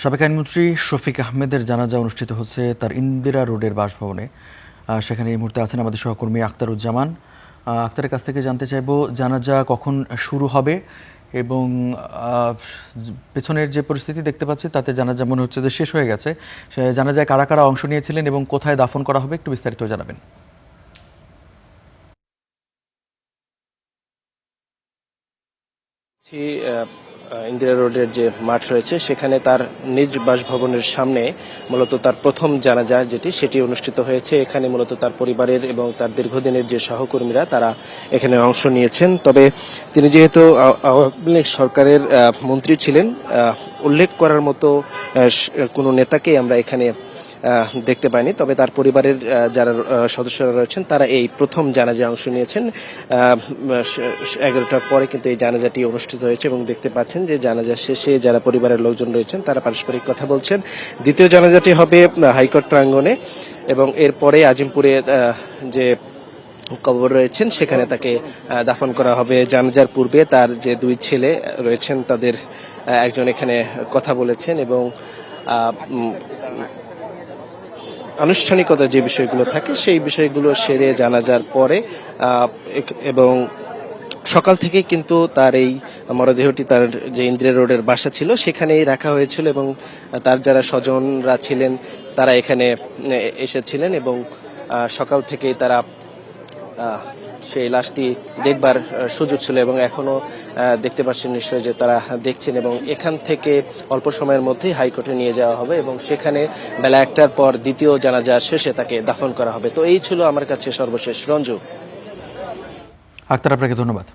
সাবেক আইনমন্ত্রী শফিক আহমেদের জানাজা অনুষ্ঠিত হচ্ছে তার ইন্দিরা রোডের বাসভবনে। সেখানে এই মুহূর্তে আছেন আমাদের সহকর্মী আখতারুজ্জামান। আখতারের কাছ থেকে জানতে চাইব জানাজা কখন শুরু হবে এবং পেছনের যে পরিস্থিতি দেখতে পাচ্ছি তাতে জানাজা মনে হচ্ছে যে শেষ হয়ে গেছে। জানাজায় কারা কারা অংশ নিয়েছিলেন এবং কোথায় দাফন করা হবে একটু বিস্তারিত জানাবেন। ইন্দিরা রোডের যে মাঠ রয়েছে সেখানে তার নিজ বাসভবনের সামনে মূলত তার প্রথম জানাজা সেটি অনুষ্ঠিত হয়েছে। এখানে মূলত তার পরিবারের এবং তার দীর্ঘদিনের যে সহকর্মীরা তারা এখানে অংশ নিয়েছেন। তবে তিনি যেহেতু আওয়ামী লীগ সরকারের মন্ত্রী ছিলেন, উল্লেখ করার মতো কোনো নেতাকেই আমরা এখানে দেখতে পাইনি। তবে তার পরিবারের যারা সদস্যরা রয়েছেন তারা এই প্রথম জানাজায় অংশ নিয়েছেন। 11টার পরে কিন্তু এই জানাজাটি অনুষ্ঠিত হয়েছে এবং দেখতে পাচ্ছেন যে জানাজা শেষে যারা পরিবারের লোকজন রয়েছেন তারা পারস্পরিক কথা বলছেন। দ্বিতীয় জানাজাটি হবে হাইকোর্ট প্রাঙ্গণে এবং এরপরে আজিমপুরে যে কবর রয়েছেন সেখানে তাকে দাফন করা হবে। জানাজার পূর্বে তার যে দুই ছেলে রয়েছেন তাদের একজন এখানে কথা বলেছেন এবং আনুষ্ঠানিকতা যে বিষয়গুলো থাকে সেই বিষয়গুলো সেরে জানাজার পরে এবং সকাল থেকে কিন্তু তার এই মরদেহটি তার যে ইন্দিরা রোডের বাসা ছিল সেখানেই রাখা হয়েছিল এবং তার যারা স্বজনরা ছিলেন তারা এখানে এসেছিলেন এবং সকাল থেকেই তারা সেই লাশটি দেখবার সুযোগ ছিল এবং এখনো দেখতে পাচ্ছেন নিশ্চয়ই যে তারা দেখছেন এবং এখান থেকে অল্প সময়ের মধ্যেই হাইকোর্টে নিয়ে যাওয়া হবে এবং সেখানে বেলা 1টার পর দ্বিতীয় জানাজা শেষে তাকে দাফন করা হবে। তো এই ছিল আমার কাছে সর্বশেষ। রঞ্জু। আখতার, আপনাকে ধন্যবাদ।